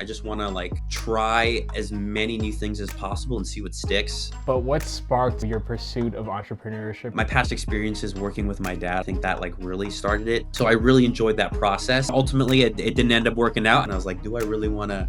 I just want to like try as many new things as possible and see what sticks. But what sparked your pursuit of entrepreneurship? My past experiences working with my dad, I think that like really started it. So I really enjoyed that process. Ultimately, it didn't end up working out. And I was like, do I really want to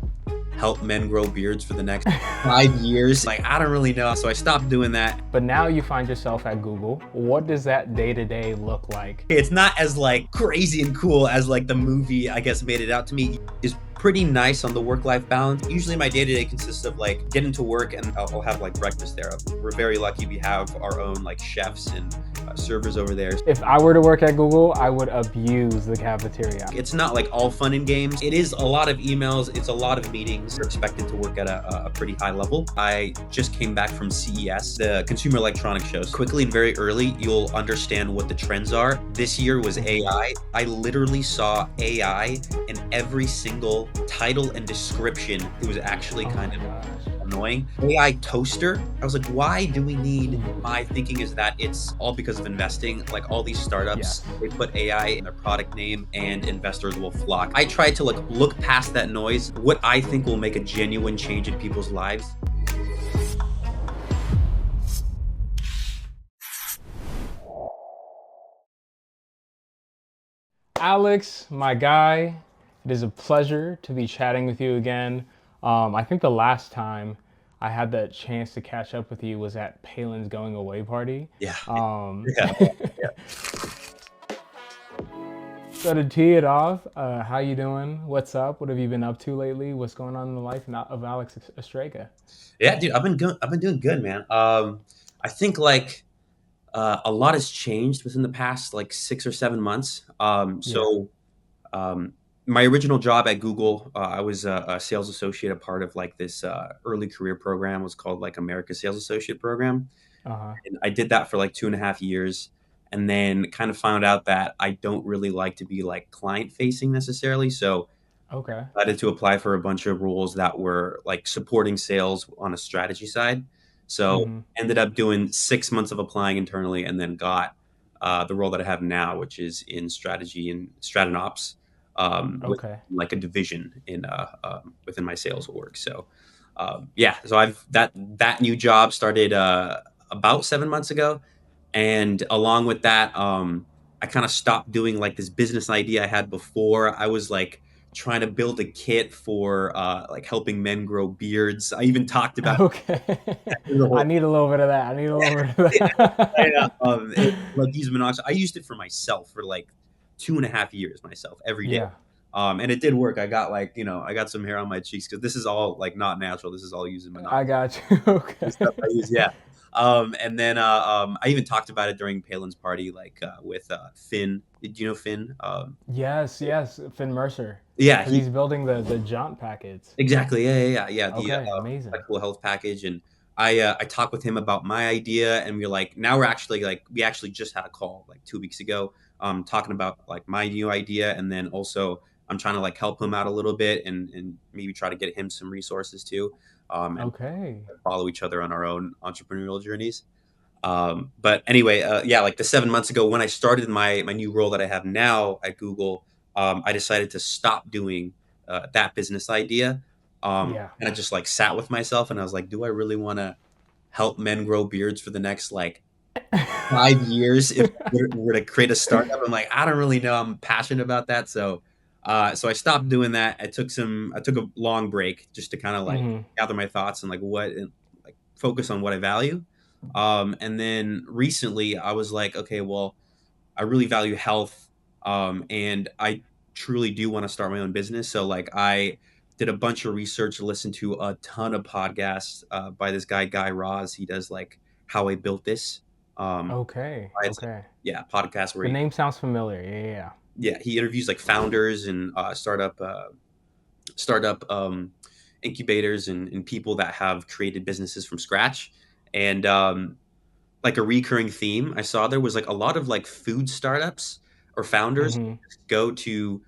help men grow beards for the next 5 years? Like, I don't really know. So I stopped doing that. But now you find yourself at Google. What does that day-to-day look like? It's not as like crazy and cool as like the movie, I guess, made it out to me. Is pretty nice on the work-life balance. Usually my day-to-day consists of like getting to work and I'll have like breakfast there. We're very lucky we have our own like chefs and servers over there. If I were to work at Google, I would abuse the cafeteria. It's not like all fun and games. It is a lot of emails. It's a lot of meetings. You're expected to work at a pretty high level. I just came back from CES, the Consumer Electronics Shows. Quickly and very early, you'll understand what the trends are. This year was AI. I literally saw AI in every single title and description. It was actually kind of annoying. AI toaster. I was like, why do we need? My thinking is that it's all because of investing. Like all these startups, they put AI in their product name and investors will flock. I try to like look past that noise. What I think will make a genuine change in people's lives. Alex, my guy, it is a pleasure to be chatting with you again. I think the last time I had the chance to catch up with you was at Palin's going away party. Yeah. Yeah. So to tee it off, how you doing? What's up? What have you been up to lately? What's going on in the life of Alex Ostrega? Yeah, dude, I've been good. I've been doing good, man. I think like a lot has changed within the past like 6 or 7 months. Yeah. Um, my original job at Google, I was a sales associate, a part of like this early career program, was called like America's Sales Associate Program. Uh-huh. And I did that for like 2.5 years, and then kind of found out that I don't really like to be like client facing necessarily. So Okay. I decided to apply for a bunch of roles that were like supporting sales on a strategy side. So Mm-hmm. ended up doing 6 months of applying internally, and then got the role that I have now, which is in strategy and strat and ops, with Okay. like a division in within my sales org. So yeah, so I've that new job started about 7 months ago, and along with that, I kind of stopped doing like this business idea I had before. I was like trying to build a kit for like helping men grow beards. I even talked about Okay. the I whole need a little bit of that. I need a little bit of that. like use monoxide. I used it for myself for like 2.5 years myself every day. Yeah. And it did work. I got like, I got some hair on my cheeks because this is all like not natural. This is all using monoxide. I got you. The Okay. stuff I use, yeah. And then I even talked about it during Palin's party, like with Finn. Do you know Finn? Yes, yes, Finn Mercer. Yeah, Because he he's building the jaunt packets. exactly. Yeah. The Okay, amazing. flexible health package, and I talked with him about my idea, and we actually just had a call like 2 weeks ago, talking about like my new idea, and then also I'm trying to like help him out a little bit, and maybe try to get him some resources too, and Okay. follow each other on our own entrepreneurial journeys. But anyway, yeah, like the 7 months ago when I started my new role that I have now at Google, I decided to stop doing that business idea. Yeah. And I just like sat with myself and I was like, do I really want to help men grow beards for the next like 5 years if we're to create a startup? I'm like, I don't really know. I'm passionate about that. So I stopped doing that. I took a long break just to kind of like Hmm. gather my thoughts and like focus on what I value. And then recently I was like, okay, well, I really value health. And I truly do want to start my own business. So like I did a bunch of research, listened to a ton of podcasts by this Guy Raz. He does like How I Built This. Okay. It's Okay. yeah, podcast where The name sounds familiar. Yeah. he interviews like founders and startup incubators and people that have created businesses from scratch. And like a recurring theme I saw there was like a lot of like food startups or Yeah. founders Hmm. go to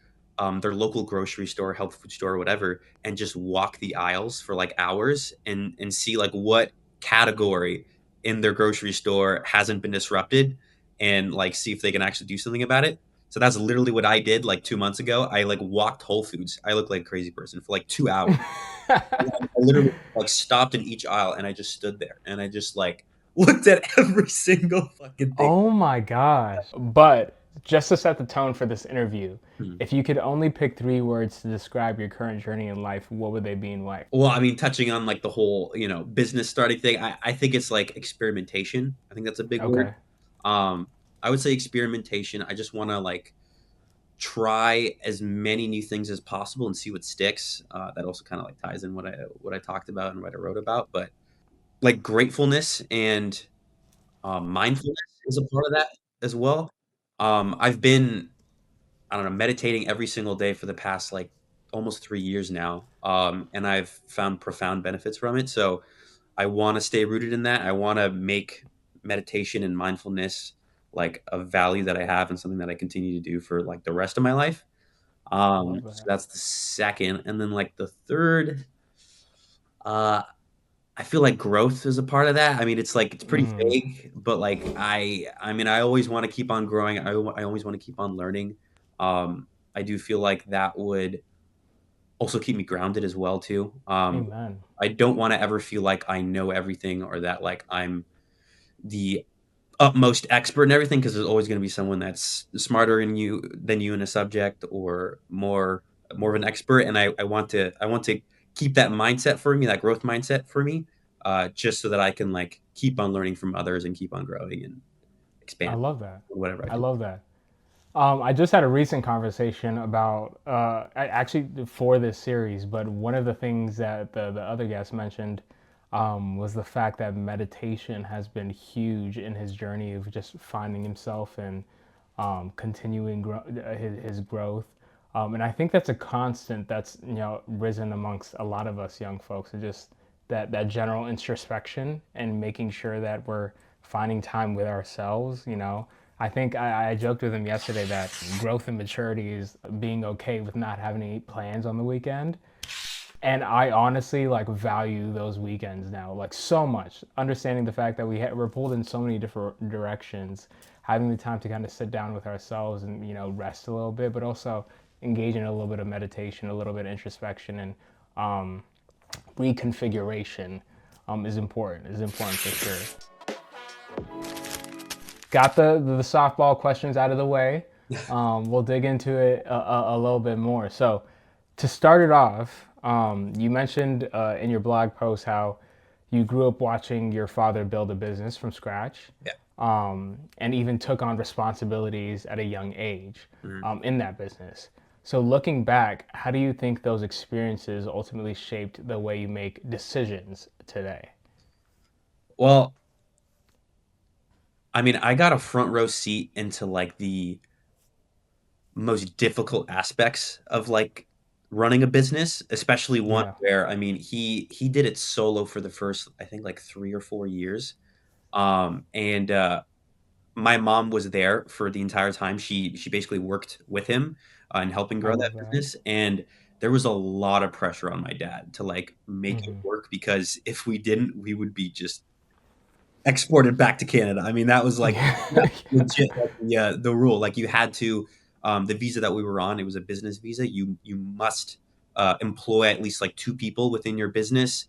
their local grocery store, health food store, or whatever, and just walk the aisles for like hours and see like what category in their grocery store hasn't been disrupted, and like see if they can actually do something about it. So that's literally what I did like 2 months ago. I like walked Whole Foods. I look like a crazy person for like 2 hours. I literally like stopped in each aisle and I just stood there and I just like looked at every single fucking thing. Oh my gosh. But just to set the tone for this interview, Mhm. if you could only pick three words to describe your current journey in life, what would they be and why? Well, I mean, touching on like the whole, business starting thing, I think it's like experimentation. I think that's a big word. Okay. Um, I would say experimentation. I just want to like try as many new things as possible and see what sticks. That also kind of like ties in what I talked about and what I wrote about. But like gratefulness and mindfulness is a part of that as well. I've been, I don't know, meditating every single day for the past like almost 3 years now, and I've found profound benefits from it. So I want to stay rooted in that. I want to make meditation and mindfulness like a value that I have and something that I continue to do for like the rest of my life. Love So that. that's the second, and then like the third, uh, I feel like growth is a part of that. I mean, it's like it's pretty Mm, vague, but like I mean, I always want to keep on growing. I always want to keep on learning. I do feel like that would also keep me grounded as well too. amen. I don't want to ever feel like I know everything or that like I'm the utmost expert in everything because there's always going to be someone that's smarter than you in a subject or more of an expert. And I want to keep that mindset for me, that growth mindset for me, just so that I can like keep on learning from others and keep on growing and I expand love that. whatever I I do. love that. I just had a recent conversation about actually for this series, but one of the things that the other guest mentioned was the fact that meditation has been huge in his journey of just finding himself and continuing his growth. And I think that's a constant that's risen amongst a lot of us young folks. It's just that general introspection and making sure that we're finding time with ourselves. I think I joked with him yesterday that growth and maturity is being okay with not having any plans on the weekend. And I honestly like value those weekends now like so much. Understanding the fact that we're pulled in so many different directions, having the time to kind of sit down with ourselves and rest a little bit, but also engage in a little bit of meditation, a little bit of introspection, and um, reconfiguration is important. Is important for sure. Got the softball questions out of the way. We'll dig into it a little bit more. So, to start it off, you mentioned in your blog post how you grew up watching your father build a business from scratch, Yeah. and even took on responsibilities at a young age Mhm. in that business. So, looking back, how do you think those experiences ultimately shaped the way you make decisions today? Well, I mean, I got a front row seat into like the most difficult aspects of like running a business, especially one Yeah, where I mean he did it solo for the first I think like 3 or 4 years. And My mom was there for the entire time. She basically worked with him and helping I grow that love that. business. And there was a lot of pressure on my dad to like make it Hmm. work because if we didn't, we would be just exported back to Canada. I mean, that was like Yeah. that's legit like the rule. Like you had to the visa that we were on, it was a business visa. You must employ at least like two people within your business.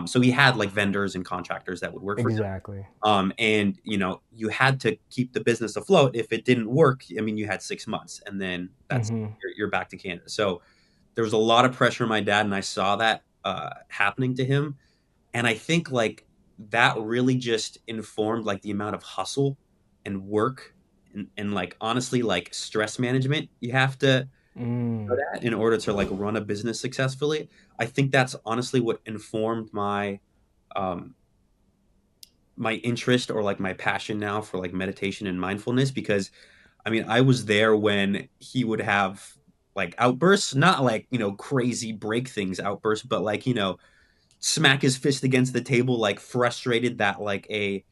So we had like vendors and contractors that would work for him. Exactly. And you had to keep the business afloat. If it didn't work, I mean, you had 6 months, and then that's Hmm. you're back to Canada. So there was a lot of pressure on my dad, and I saw that happening to him. And I think like that really just informed like the amount of hustle and work and like honestly like stress management you have to put Mm, at in order to like run a business successfully. I think that's honestly what informed um my interest or like my passion now for like meditation and mindfulness because I mean I was there when he would have like outbursts, not like crazy break things outbursts, but like smack his fist against the table, like frustrated that like a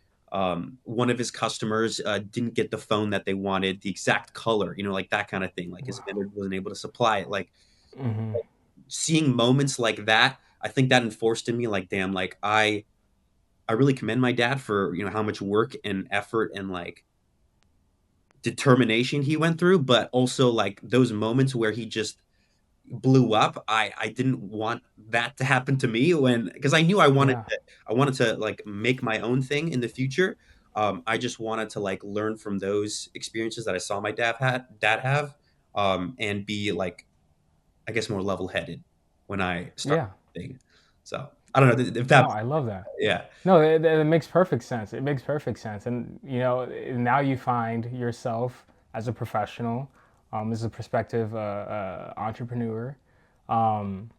one of his customers didn't get the phone that they wanted, the exact color, like that kind of thing. Like his vendor wasn't able to supply it. Like hmm. seeing moments like that, I think that enforced in me, like, damn, like I really commend my dad for how much work and effort and like determination he went through, but also like those moments where he just blew up. I didn't want that to happen to me, when because I knew Yeah. I wanted to like make my own thing in the future. I just wanted to like learn from those experiences that I saw my dad have, and be like, I guess, more level headed when I start Yeah. the thing. So I don't know if that. No, I love that. Yeah. No, it makes perfect sense. It makes perfect sense. And, now you find yourself as a professional, as a prospective entrepreneur. Um,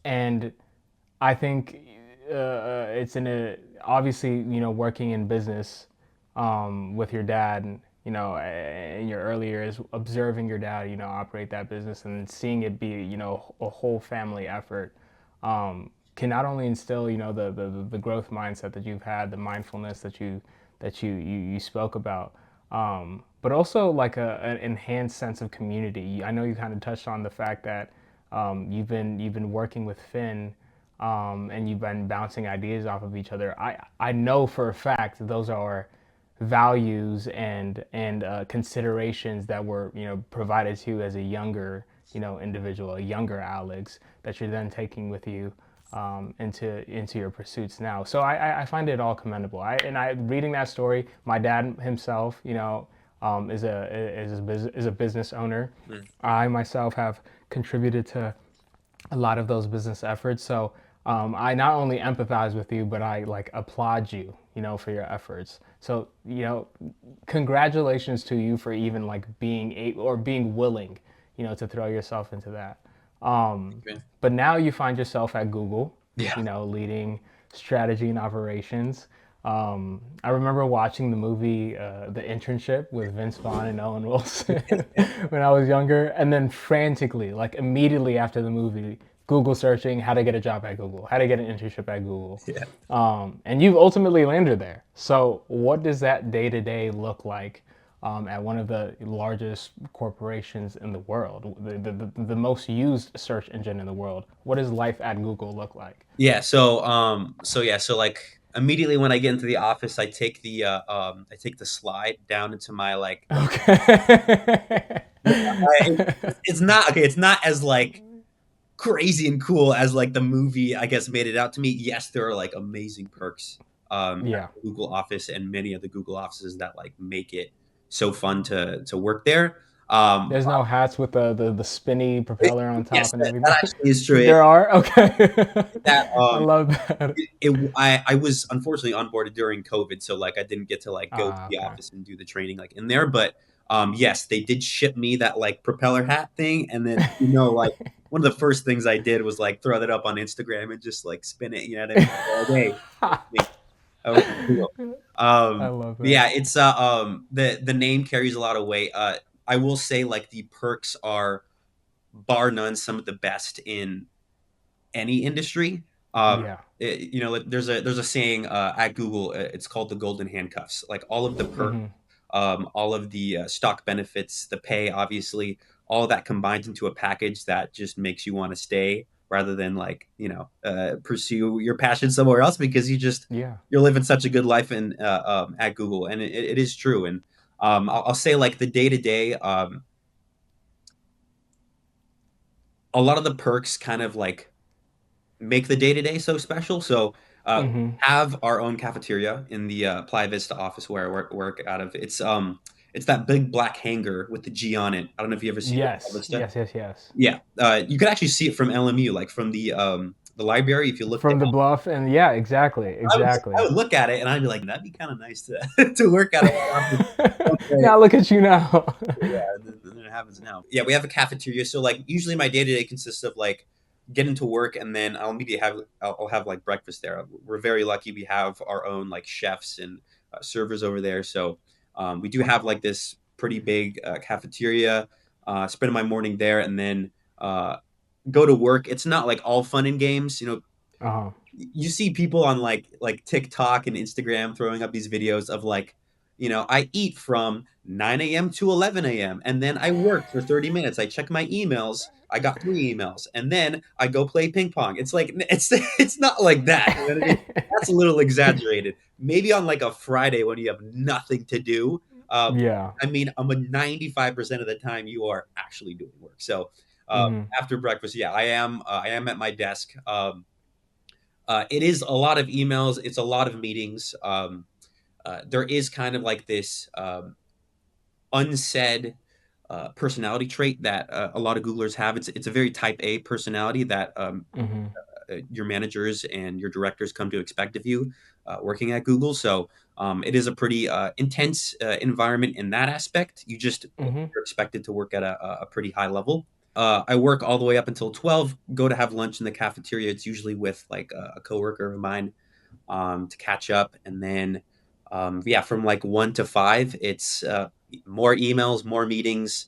and I think it's obviously, working in business with your dad, and, in your early years, observing your dad, operate that business and seeing it be, a whole family effort, can not only instill, the growth mindset that you've had, the mindfulness that you spoke about, but also like an enhanced sense of community. I know you kind of touched on the fact that you've been working with Finn, and you've been bouncing ideas off of each other. I know for a fact those are values and considerations that were provided to you as a younger individual, a younger Alex, that you're then taking with you into your pursuits now. So I find it all commendable. I reading that story. My dad himself, is a business owner. Mm. I myself have contributed to a lot of those business efforts. So I not only empathize with you, but I like applaud you, for your efforts. So, congratulations to you for even like being able or being willing, to throw yourself into that. Okay. But now you find yourself at Google, Yeah. leading strategy and operations. I remember watching the movie The Internship with Vince Vaughn and Owen Wilson when I was younger, and then frantically, like immediately after the movie, Google searching how to get a job at Google, how to get an internship at Google. Yeah. And you've ultimately landed there. So, what does that day to day look like at one of the largest corporations in the world, the most used search engine in the world? What does life at Google look like? Yeah. So like immediately when I get into the office, I take the slide down into my like. Okay. It's not okay. It's not as like crazy and cool as like the movie, I guess, made it out to me. Yes, there are like amazing perks at Yeah. the Google office and many of the Google offices that like make it so fun to work there. Um, There's no hats with the spinny propeller on yes, top and that everything. actually is true. There are? Okay. That I love that. I was unfortunately onboarded during COVID, so like I didn't get to like go to Ah, the okay. office and do the training like in there. But yes, they did ship me that like propeller hat thing, and then like one of the first things I did was like throw that up on Instagram and just like spin it. You know what I mean? Like, hey, look at me. I work at Google. I love But that. yeah, it's the name carries a lot of weight. I will say like the perks are bar none some of the best in any industry. Yeah. Like, there's a saying at Google. It's called the golden handcuffs. Like all of the perks, Hmm. all of the stock benefits, the pay, obviously, all of that combines into a package that just makes you want to stay rather than like pursue your passion somewhere else, because Yeah. you're living such a good life in at Google, and it is true. And I'll say like the day to day. A lot of the perks kind of like make the day to day so special. So Hmm. have our own cafeteria in the Playa Vista office where I work out of. It's that big black hanger with the G on it. I don't know if you ever see it in Playa Yes. Vista. Yes. Yes. Yes. Yeah, you could actually see it from LMU, like from the library. If you look down, From the bluff, and yeah, exactly, I would I exactly. would look at it and I'd be like, that'd be kind of nice to to work out of that office. Okay. Now look at you now. Yeah, then it happens now. Yeah, we have a cafeteria. So like usually my day to day consists of like getting to work, and then I'll have like breakfast there. We're very lucky we have our own like chefs and servers over there. So we do have like this pretty big cafeteria. Spend my morning there, and then go to work. It's not like all fun and games. Uh-huh. You see people on like TikTok and Instagram throwing up these videos of like, I eat from 9 a.m. to 11 a.m. and then I work for 30 minutes. I check my emails. I got 3 emails, and then I go play ping pong. It's like it's not like that. You know what I mean? That's a little exaggerated. Maybe on like a Friday when you have nothing to do. Uh, Yeah. I mean, I'm a 95% of the time you are actually doing work. So Hmm. after breakfast, yeah, I am at my desk. It is a lot of emails. It's a lot of meetings. There is kind of like this unsaid personality trait that a lot of Googlers have. It's a very type A personality that Hmm. your managers and your directors come to expect of you working at Google. So it is a pretty intense environment in that aspect. Hmm. You're expected to work at a pretty high level. I work all the way up until 12. Go to have lunch in the cafeteria. It's usually with like a coworker of mine to catch up, and then yeah, from like 1 to 5, it's more emails, more meetings,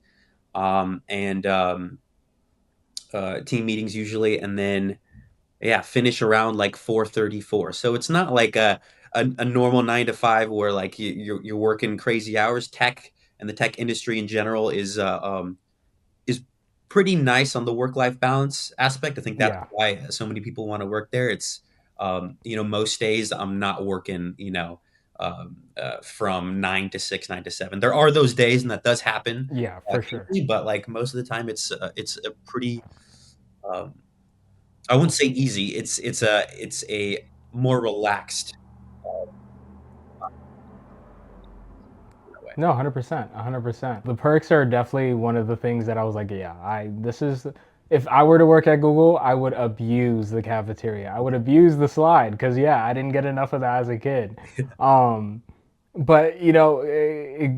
and team meetings usually, and then yeah, finish around like 4:34. So it's not like a normal 9 to 5 where like you're working crazy hours. Tech and the tech industry in general is pretty nice on the work life balance aspect. I think that's Yeah. why so many people want to work there. It's most days I'm not working from 9 to 6, 9 to 7. There are those days, and that does happen Yeah, for sure. occasionally, but like most of the time, it's a pretty um, I wouldn't say easy. It's a more relaxed way. No, 100%, 100%. The perks are definitely one of the things that I was like, yeah, this is, if I were to work at Google, I would abuse the cafeteria. I would abuse the slide because, yeah, I didn't get enough of that as a kid. Um, but,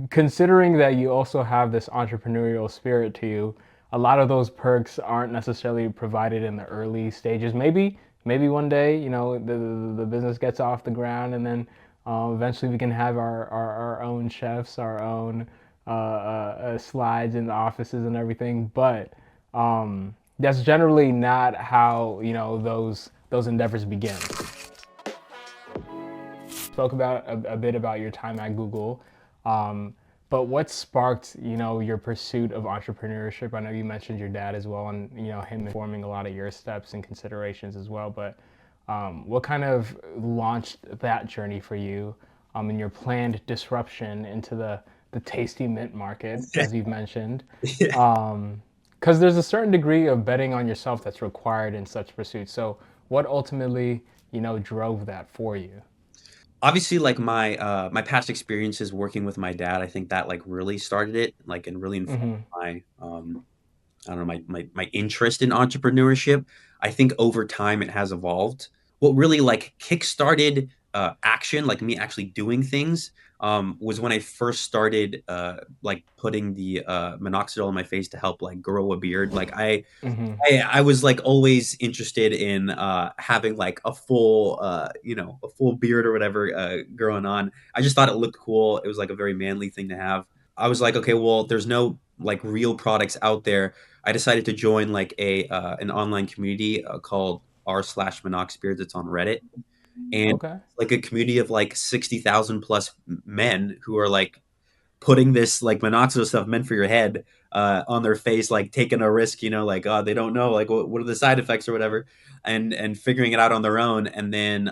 considering that you also have this entrepreneurial spirit to you, a lot of those perks aren't necessarily provided in the early stages. Maybe one day, the business gets off the ground and then eventually we can have our own chefs, our own slides in the offices and everything. But that's generally not how those endeavors begin. Spoke about a bit about your time at Google, but what sparked your pursuit of entrepreneurship? I know you mentioned your dad as well, and him informing a lot of your steps and considerations as well. But what kind of launched that journey for you, in your planned disruption into the tasty mint market, as you've mentioned? Yeah. Because there's a certain degree of betting on yourself that's required in such pursuits. So, what ultimately drove that for you? Obviously, like my past experiences working with my dad, I think that like really started it, like and really informed Hmm. my I don't know, my interest in entrepreneurship. I think over time it has evolved. What really like kickstarted action, like me actually doing things, was when I first started like putting the minoxidil on my face to help like grow a beard. Like Hmm. I was like always interested in having like a full a full beard or whatever growing on. I just thought it looked cool. It was like a very manly thing to have. I was like, okay, well, there's no like real products out there. I decided to join like a an online community called r/minoxbeards. It's on Reddit, and Okay. it's like a community of like 60,000 plus men who are like putting this like minoxidil stuff meant for your head on their face, like taking a risk, like they don't know like what are the side effects or whatever, and figuring it out on their own, and then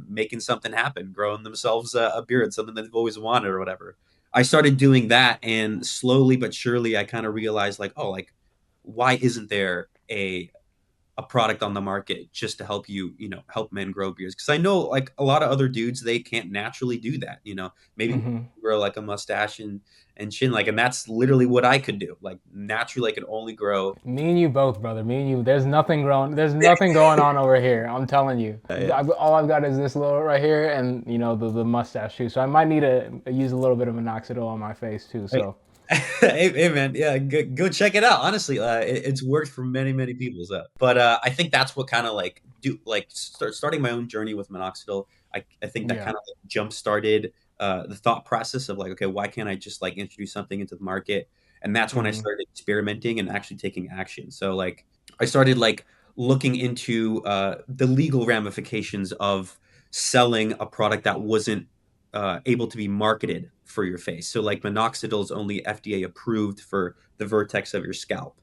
making something happen, growing themselves a beard, something that they've always wanted or whatever. I started doing that, and slowly but surely, I kind of realized like, oh, like why isn't there a product on the market just to help help men grow beards? Because I know like a lot of other dudes, they can't naturally do that. Maybe Hmm. grow like a mustache and chin, like, and that's literally what I could do. Like naturally, I could only grow. Me and you both, brother. Me and you. There's nothing growing. There's nothing going on over here. I'm telling you. Yeah. All I've got is this little right here, and the mustache too. So I might need to use a little bit of minoxidil on my face too. Hey, So hey, man, yeah, go check it out. Honestly, it's worked for many people. So, but I think that's what kind of like starting my own journey with minoxidil. I think that yeah. kind of like jump started the thought process of like, okay, why can't I just like introduce something into the market? And that's when I Hmm. started experimenting and actually taking action. So like I started like looking into the legal ramifications of selling a product that wasn't able to be marketed for your face. So like minoxidil is only FDA approved for the vertex of your scalp,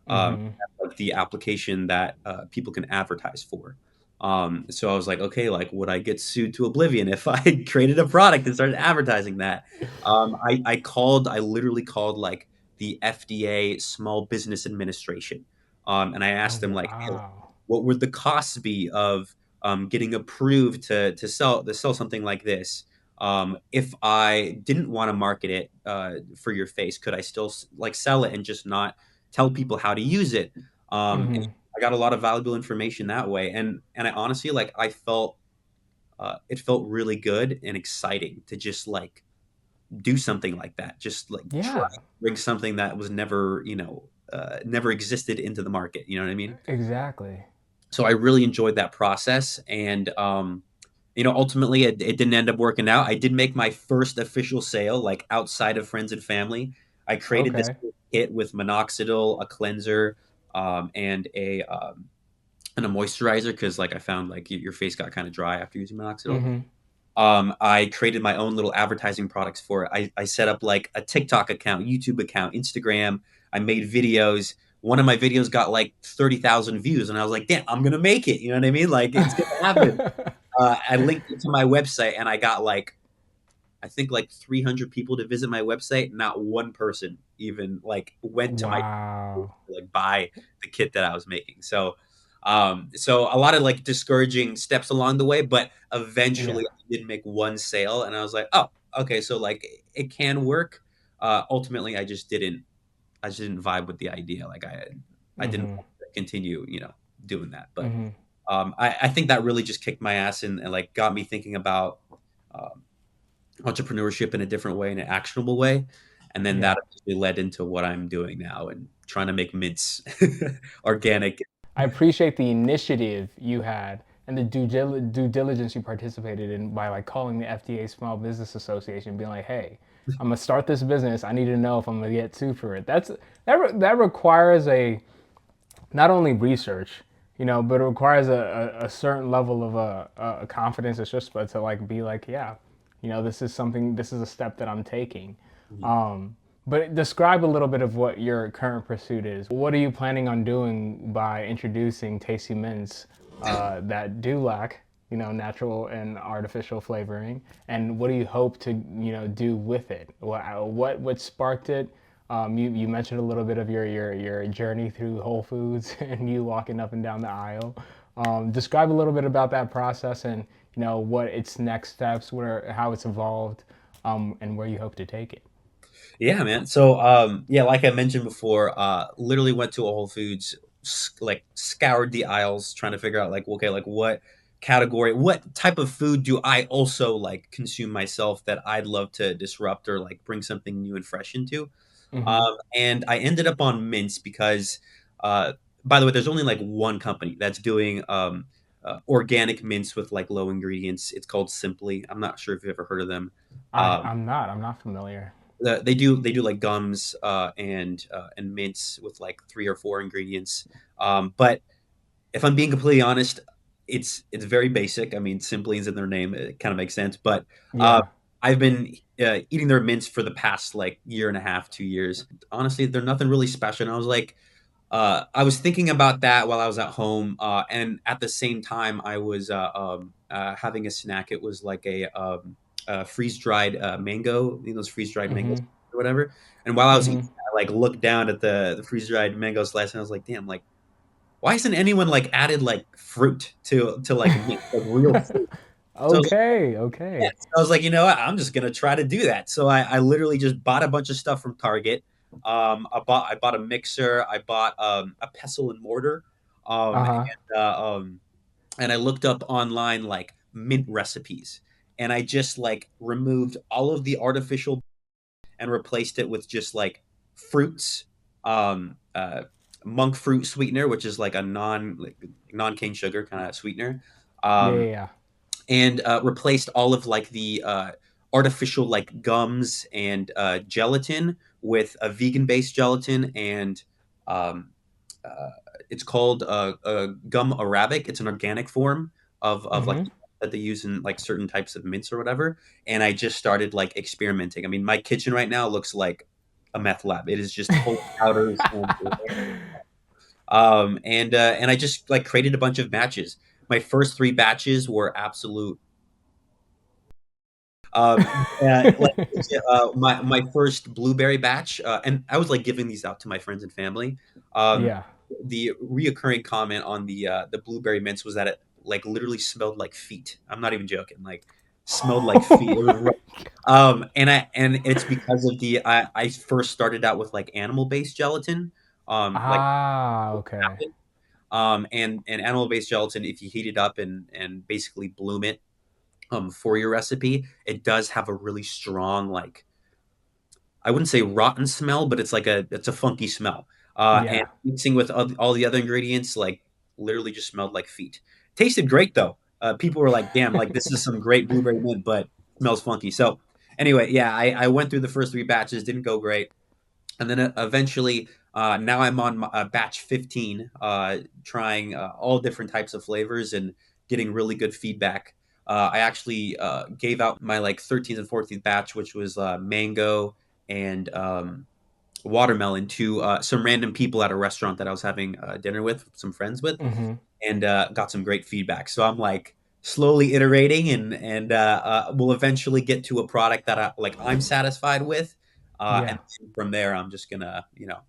Hmm. like the application that people can advertise for. So I was like, okay, like would I get sued to oblivion if I created a product and started advertising that? I literally called like the FDA Small Business Administration, and I Oh asked them like, hey, wow. what would the costs be of getting approved to sell something like this? If I didn't want to market it for your face, could I still like sell it and just not tell people how to use it? And Mm-hmm. I got a lot of valuable information that way, and I honestly like I felt it felt really good and exciting to just like do something like that, just like try Yeah, to bring something that was never never existed into the market. You know what I mean? exactly. So I really enjoyed that process, and ultimately it didn't end up working out. I did make my first official sale, like outside of friends and family. I created this Okay. kit with minoxidil, a cleanser, and a moisturizer because like I found like your face got kind of dry after using minoxidil. Mm-hmm. I created my own little advertising products for it. I set up like a TikTok account, YouTube account, Instagram. I made videos. One of my videos got like 30,000 views, and I was like, "Damn, I'm gonna make it." You know what I mean? Like it's gonna happen. I linked it to my website, and I got like I think like 300 people to visit my website. Not one person even like went to my Wow. like buy the kit that I was making. So a lot of like discouraging steps along the way, but Yeah. eventually I did make one sale, and I was like, oh, okay, so like it can work. Ultimately, I just didn't vibe with the idea. Like I didn't Mm-hmm. want to continue, doing that. But Mm-hmm. I think that really just kicked my ass and like got me thinking about um, entrepreneurship in a different way, in an actionable way. And then Yeah. that actually led into what I'm doing now and trying to make mints organic. I appreciate the initiative you had and the due diligence you participated in by like calling the FDA Small Business Association, being like, "Hey, I'm gonna start this business. I need to know if I'm gonna get sued for it." That requires a not only research, but it requires a certain level of a confidence. It's just but to like be like, yeah, this is something. This is a step that I'm taking. Mhm. But describe a little bit of what your current pursuit is. What are you planning on doing by introducing tasty mints that do lack, natural and artificial flavoring? And what do you hope to, do with it? What sparked it? You mentioned a little bit of your journey through Whole Foods and you walking up and down the aisle. Describe a little bit about that process and what its next steps, how it's evolved, and where you hope to take it. Yeah, man. So, yeah, like I mentioned before, literally went to a Whole Foods, like scoured the aisles, trying to figure out like, okay, like what category, what type of food do I also like consume myself that I'd love to disrupt or like bring something new and fresh into. Mm-hmm. And I ended up on mints because, uh, by the way, there's only like one company that's doing organic mints with like low ingredients. It's called Simply. I'm not sure if you've ever heard of them. Um, I'm not familiar. they do like gums and mints with like three or four ingredients. But if I'm being completely honest, it's very basic. I mean, Simply is in their name; it kind of makes sense. But uh, Yeah. I've been eating their mints for the past like year and a half, 2 years. Honestly, they're nothing really special. And I was thinking about that while I was at home, and at the same time, I was having a snack. It was like a freeze dried mango, those freeze dried mangoes Mm-hmm. or whatever. And while I was eating, Mm-hmm. I like looked down at the freeze dried mango slice, and I was like, "Damn! Like, why hasn't anyone like added like fruit to like mint, like real fruit?" So I was Okay. yeah, Okay. so I was like, you know what? I'm just gonna try to do that. So I literally just bought a bunch of stuff from Target. I bought a mixer. I bought a pestle and mortar, Uh huh. and I looked up online like mint recipes, and I just like removed all of the artificial and replaced it with just like fruits, um, uh, monk fruit sweetener, which is like a non cane sugar kind of sweetener. Yeah. Um, Yeah. Yeah. and replaced all of like the artificial like gums and gelatin with a vegan based gelatin and um, uh, it's called gum arabic. It's an organic form of like Mm-hmm. that they use in like certain types of mints or whatever. And I just started like experimenting. I mean, my kitchen right now looks like a meth lab. It is just full of powders and I just like created a bunch of batches. My first three batches were absolute. Like my first blueberry batch, and I was like giving these out to my friends and family. Um, Yeah. the reoccurring comment on the blueberry mints was that it like literally smelled like feet. I'm not even joking. Like smelled like feet. It was rough. And it's because of I first started out with like animal based gelatin, like Ah, okay. and animal based gelatin. If you heat it up and basically bloom it for your recipe, it does have a really strong, like, I wouldn't say rotten smell, but it's a funky smell. And Yeah. mixing with all the other ingredients, like literally just smelled like feet. Tasted great though. People were like, "Damn, like this is some great blueberry mint, but smells funky." So anyway, yeah, I went through the first three batches, didn't go great, and then eventually, now I'm on batch 15, trying all different types of flavors and getting really good feedback. I actually gave out my like 13th and 14th batch, which was mango and watermelon, to some random people at a restaurant that I was having dinner with, some friends with, Hmm. and got some great feedback. So I'm like slowly iterating, and we'll eventually get to a product that I'm satisfied with, and Yeah. then from there I'm just gonna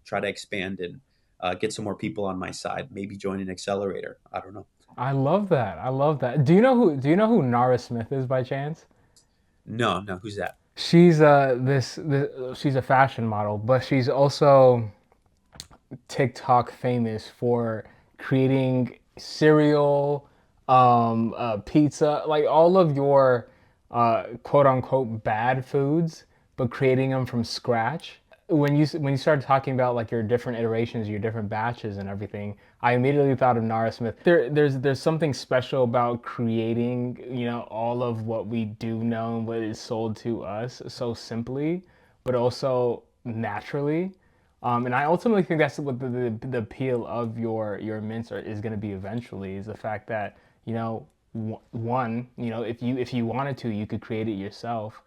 try to expand and get some more people on my side. Maybe join an accelerator. I don't know. I love that. I love that. Do you know who Nara Smith is by chance? No, no, who's that? She's this she's a fashion model, but she's also TikTok famous for creating cereal, pizza, like all of your quote unquote bad foods, but creating them from scratch. When you started talking about like your different iterations, your different batches and everything, I immediately thought of Nara Smith. There's something special about creating, all of what we do know and what is sold to us so simply, but also naturally. And I ultimately think that's what the appeal of your mints is going to be eventually, is the fact that one, if you wanted to, you could create it yourself.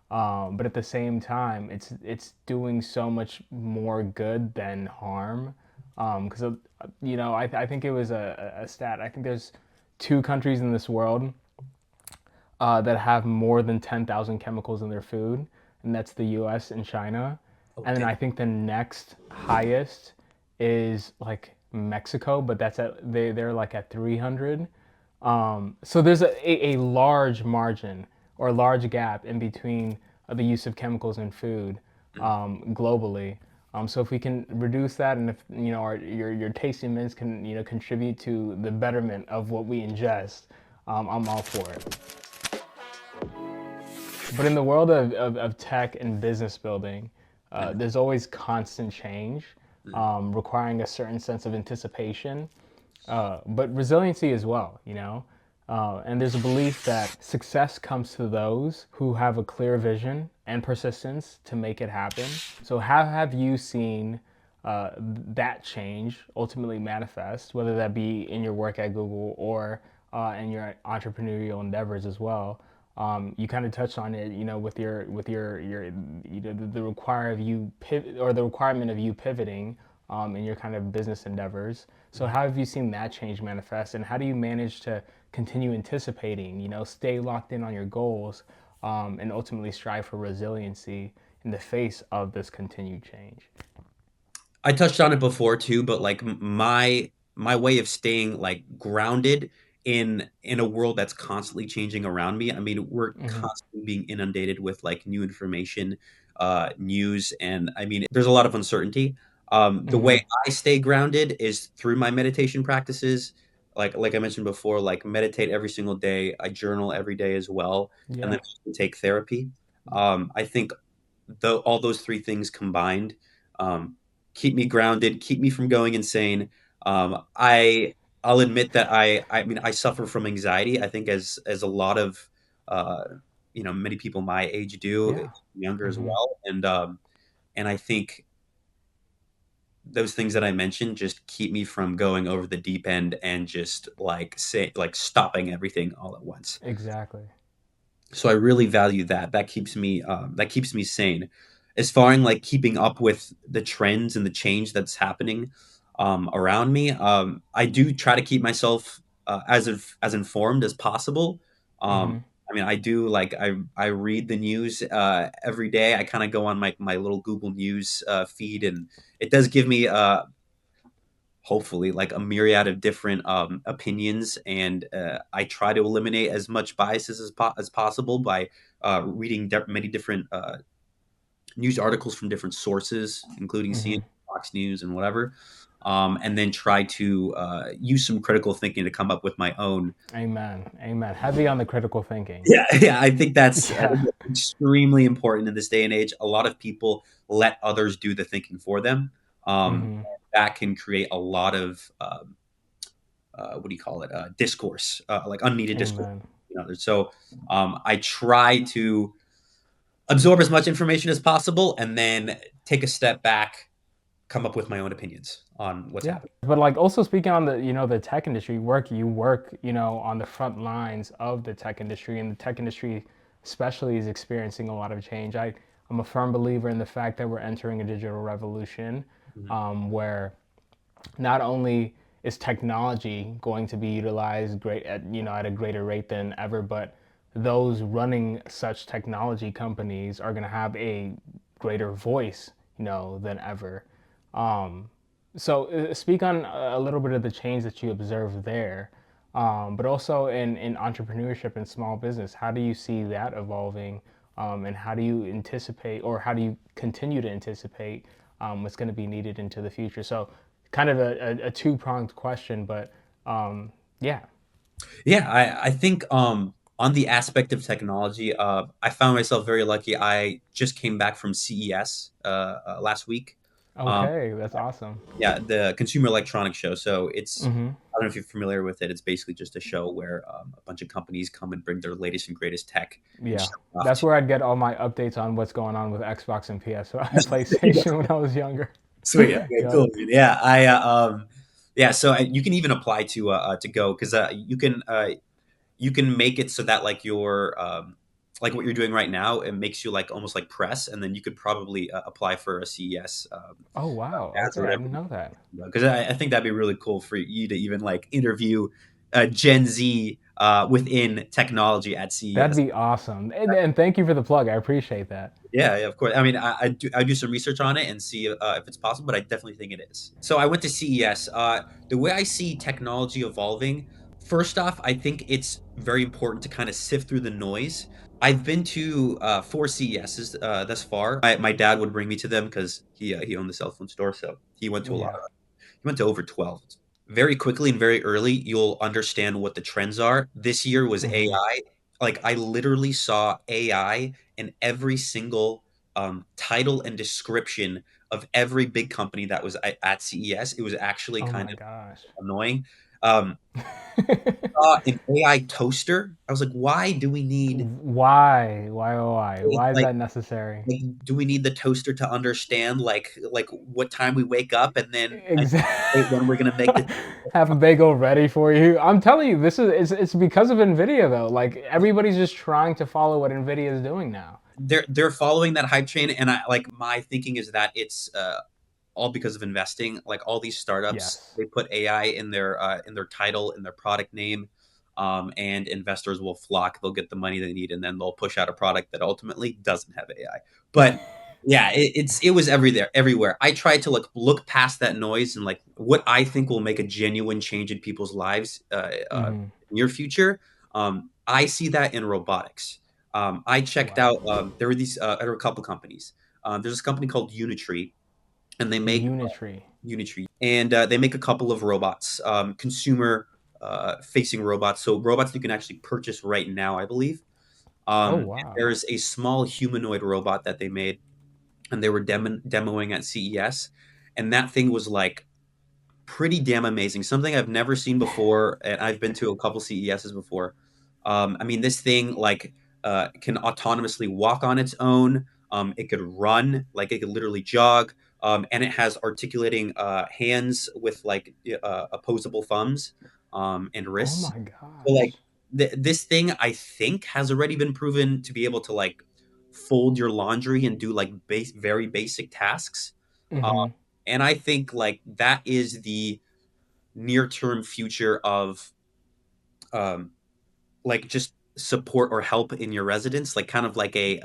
But at the same time, it's doing so much more good than harm. Because I think it was a stat. I think there's two countries in this world that have more than 10,000 chemicals in their food, and that's the U.S. and China. Oh, And then I damn. think the next highest is like Mexico, but they're like at 300. So there's a large margin or a large gap in between the use of chemicals in food Mm. globally. So if we can reduce that, and if your tasty mints can contribute to the betterment of what we ingest, I'm all for it. But in the world of tech and business building, Mm. there's always constant change, Mm. requiring a certain sense of anticipation, but resiliency as well. And there's a belief that success comes to those who have a clear vision and persistence to make it happen. So, how have you seen that change ultimately manifest, whether that be in your work at Google or in your entrepreneurial endeavors as well? You kind of touched on it, with the require of you pivot, or the requirement of you pivoting in your kind of business endeavors. So how have you seen that change manifest, and how do you manage to continue anticipating, stay locked in on your goals, and ultimately strive for resiliency in the face of this continued change? I touched on it before too, but like my way of staying like grounded in a world that's constantly changing around me. I mean, we're Mm-hmm. constantly being inundated with like new information, news, and I mean, there's a lot of uncertainty. The way Mm-hmm. I stay grounded is through my meditation practices. Like I mentioned before, like meditate every single day. I journal every day as well, and then Yeah. take therapy. I think though all those three things combined um, keep me grounded, keep me from going insane. I'll admit that I mean I suffer from anxiety. I think as a lot of uh, many people my age do, Yeah. younger as Mm-hmm. well, and I think those things that I mentioned just keep me from going over the deep end and just like stopping everything all at once. Exactly. So I really value that. That keeps me sane. As far as like keeping up with the trends and the change that's happening around me, I do try to keep myself. as informed as possible. Um, Mm-hmm. I mean, I do like I read the news every day. I kind of go on my little Google News feed, and it does give me hopefully like a myriad of different opinions, and I try to eliminate as much biases as possible by reading many different news articles from different sources, including CNN, Mm-hmm. Fox News, and whatever, and then try to use some critical thinking to come up with my own. Amen. Amen. Heavy on the critical thinking. Yeah, yeah, I Yeah. think that's extremely important in this day and age. A lot of people let others do the thinking for them. Mm-hmm. That can create a lot of what do you call it? Discourse, like unneeded discourse. Amen. So I try to absorb as much information as possible, and then take a step back, come up with my own opinions on what's Yeah. happening. But like also speaking on the, the tech industry, you work, on the front lines of the tech industry, and the tech industry especially is experiencing a lot of change. I'm a firm believer in the fact that we're entering a digital revolution, Mhm. where not only is technology going to be utilized great at at a greater rate than ever, but those running such technology companies are going to have a greater voice, than ever. Um, so speak on a little bit of the change that you observe there, but also in entrepreneurship and small business. How do you see that evolving, and how do you anticipate, or how do you continue to anticipate what's going to be needed into the future? So kind of a two-pronged question, but yeah. Yeah, I think on the aspect of technology, I found myself very lucky. I just came back from CES last week. Um, Okay, that's awesome. yeah, the Consumer Electronics Show. So it's Hmm. I don't know if you're familiar with it. It's basically just a show where a bunch of companies come and bring their latest and greatest tech and Yeah, show it off that's to. where I'd get all my updates on what's going on with Xbox and PS, PlayStation when I was younger. Sweet. Okay, Yep. cool. Dude. Yeah, yeah. So you can even apply to go because you can make it so that like your like what you're doing right now, it makes you like almost like press, and then you could probably apply for a CES Oh wow. ads or Okay, I whatever. didn't know that. Because I think that'd be really cool for you to even like interview Gen Z within technology at That'd CES. be awesome. And thank you for the plug. I appreciate that. Yeah, yeah, of course. I mean, I do some research on it and see if it's possible, but I definitely think it is. So I went to CES. The way I see technology evolving, first off, I think it's very important to kind of sift through the noise. I've been to four CESs thus far. My dad would bring me to them because he owned the cell phone store, so he went to a lot Yeah. of. He went to over 12. Very quickly and very early, you'll understand what the trends are. This year was Hmm. AI. Like I literally saw AI in every single title and description of every big company that was at CES. It was actually Oh kind my of gosh. annoying. An AI toaster. I was like, why do we need Why? Why? Oh, why? Why is like that necessary? do we need the toaster to understand like what time we wake up and then anticipate when we're gonna make Exactly. the Have a bagel ready for you. I'm telling you, this is it's because of Nvidia though. Like everybody's just trying to follow what Nvidia is doing now. they're following that hype train, and I like my thinking is that it's all because of investing. Like all these startups, Yes. they put AI in their title, in their product name, and investors will flock. They'll get the money they need, and then they'll push out a product that ultimately doesn't have AI. But yeah, it was everywhere. I tried to like look past that noise and like what I think will make a genuine change in people's lives Hmm. near future. I see that in robotics. I checked out. Wow. There were a couple companies. There's this company called Unitree, and they make Unitree. Unitree, and they make a couple of robots, consumer facing robots. So robots you can actually purchase right now, I believe. Oh And wow. there's a small humanoid robot that they made, and they were demoing at CES, and that thing was like pretty damn amazing. Something I've never seen before, and I've been to a couple CESs before. I mean, this thing like can autonomously walk on its own. It could run, like it could literally jog, and it has articulating hands with like opposable thumbs and Oh wrists. my So like gosh. this thing, I think has already been proven to be able to like fold your laundry and do like very basic tasks. Uh, Hmm. and I think like that is the near term future of um, like just support or help in your residence, like kind of like a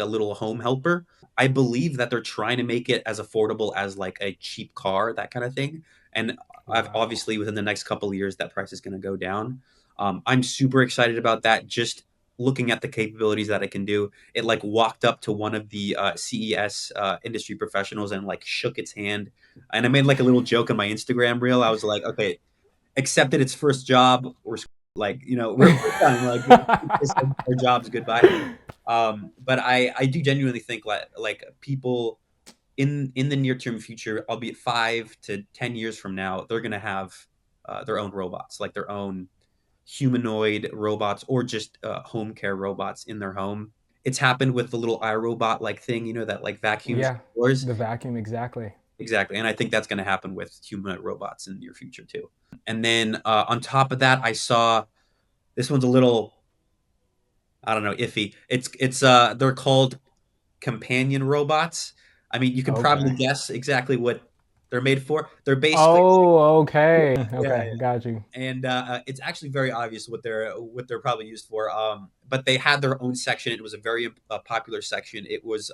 little home helper. I believe that they're trying to make it as affordable as like a cheap car, that kind of thing. And I've Wow. obviously within the next couple of years that price is going to go down. I'm super excited about that. Just looking at the capabilities that it can do, it like walked up to one of the CES industry professionals and like shook its hand. And I made like a little joke on my Instagram reel. I was like, okay, accepted its first job. We're like, we're done. Like, our job's goodbye. But I do genuinely think like people in the near term future, albeit 5 to 10 years from now, they're gonna have their own robots, like their own humanoid robots or just home care robots in their home. It's happened with the little iRobot like thing, that like vacuums Yeah, floors. the vacuum, exactly. Exactly. And I think that's going to happen with humanoid robots in the near future too. And then on top of that, I saw this one's a little, I don't know, iffy. It's they're called companion robots. I mean, you can probably Okay. guess exactly what they're made for. They're basically, Oh, yeah, okay. yeah, Okay, got you. and it's actually very obvious what they're probably used for. But they had their own section. It was a very popular section. It was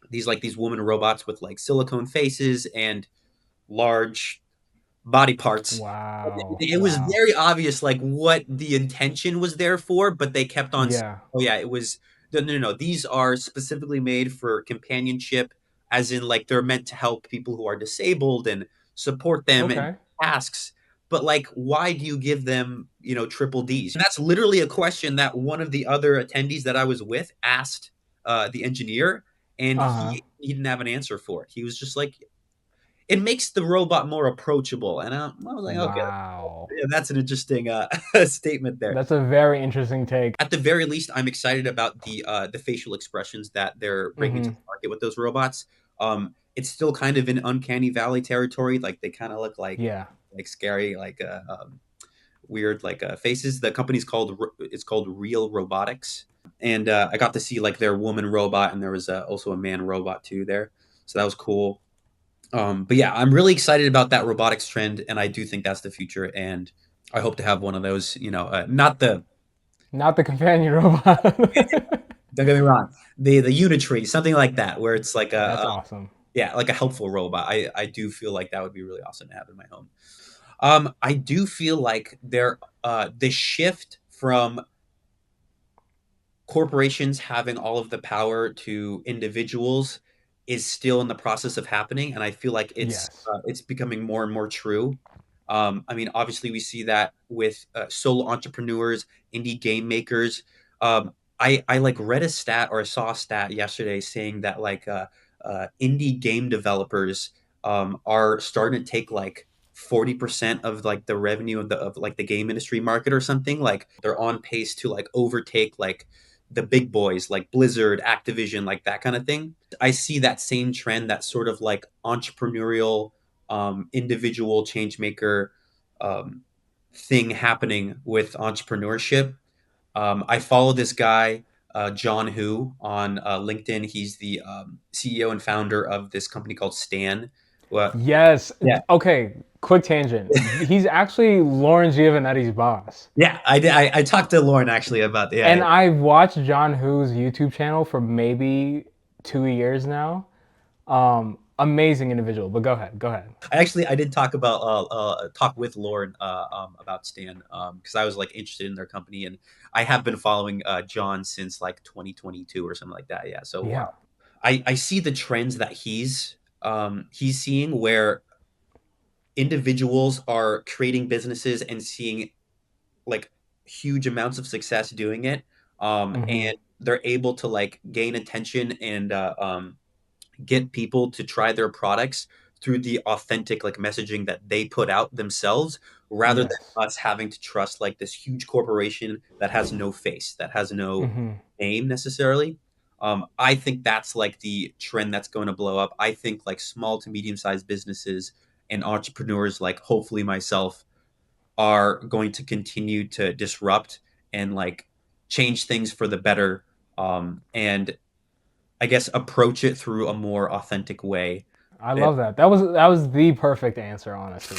these woman robots with like silicone faces and large body parts. Wow. It was Wow. very obvious like what the intention was there for, but they kept on saying, Yeah. "Oh yeah, it was no, no, no. These are specifically made for companionship, as in like they're meant to help people who are disabled and support them in Okay. tasks." But like, why do you give them, triple D's? And that's literally a question that one of the other attendees that I was with asked the engineer, and Uh-huh. he didn't have an answer for it. He was just like, it makes the robot more approachable. And I was like, okay, Wow. yeah, that's an interesting statement there. That's a very interesting take. At the very least, I'm excited about the facial expressions that they're bringing to Mm-hmm. the market with those robots. It's still kind of in uncanny valley territory. Like they kind of look Yeah. like scary, like weird like faces. The company's called Real Robotics, and I got to see like their woman robot, and there was also a man robot too there. So that was cool. But yeah, I'm really excited about that robotics trend, and I do think that's the future. And I hope to have one of those. Not the Not the companion robot. don't get me wrong, the Unitree, something like that, where it's like That's awesome. yeah, like a helpful robot. I do feel like that would be really awesome to have in my home. I do feel like the shift from corporations having all of the power to individuals is still in the process of happening, and I feel like Yes. it's becoming more and more true. I mean, obviously, we see that with solo entrepreneurs, indie game makers. I like read a stat or I saw a stat yesterday saying that like indie game developers are starting to take like 40% of like the revenue of like the game industry market or something. Like they're on pace to like overtake like the big boys like Blizzard, Activision, like that kind of thing. I see that same trend, that sort of like entrepreneurial, individual change maker um, thing happening with entrepreneurship. I follow this guy, John Hu, on LinkedIn. He's the CEO and founder of this company called Stan. Well, Yes. yeah, Okay, quick tangent. He's actually Lauren Giovanetti's boss. yeah. I did. I talked to Lauren actually about And yeah. I've watched John Who's YouTube channel for maybe 2 years now. Amazing individual. But go ahead. Go ahead. I did talk with Lauren about Stan because I was like interested in their company, and I have been following John since like 2022 or something like that. Yeah, so Yeah. I see the trends that he's seeing where individuals are creating businesses and seeing like huge amounts of success doing it, Mm-hmm. and they're able to like gain attention and get people to try their products through the authentic like messaging that they put out themselves, rather than Yes. us having to trust like this huge corporation that has no face, that has no Mm-hmm. name necessarily. I think that's like the trend that's going to blow up. I think like small to medium sized businesses and entrepreneurs, like hopefully myself, are going to continue to disrupt and like change things for the better, and I guess approach it through a more authentic way. I Yeah. love that. That was the perfect answer, honestly.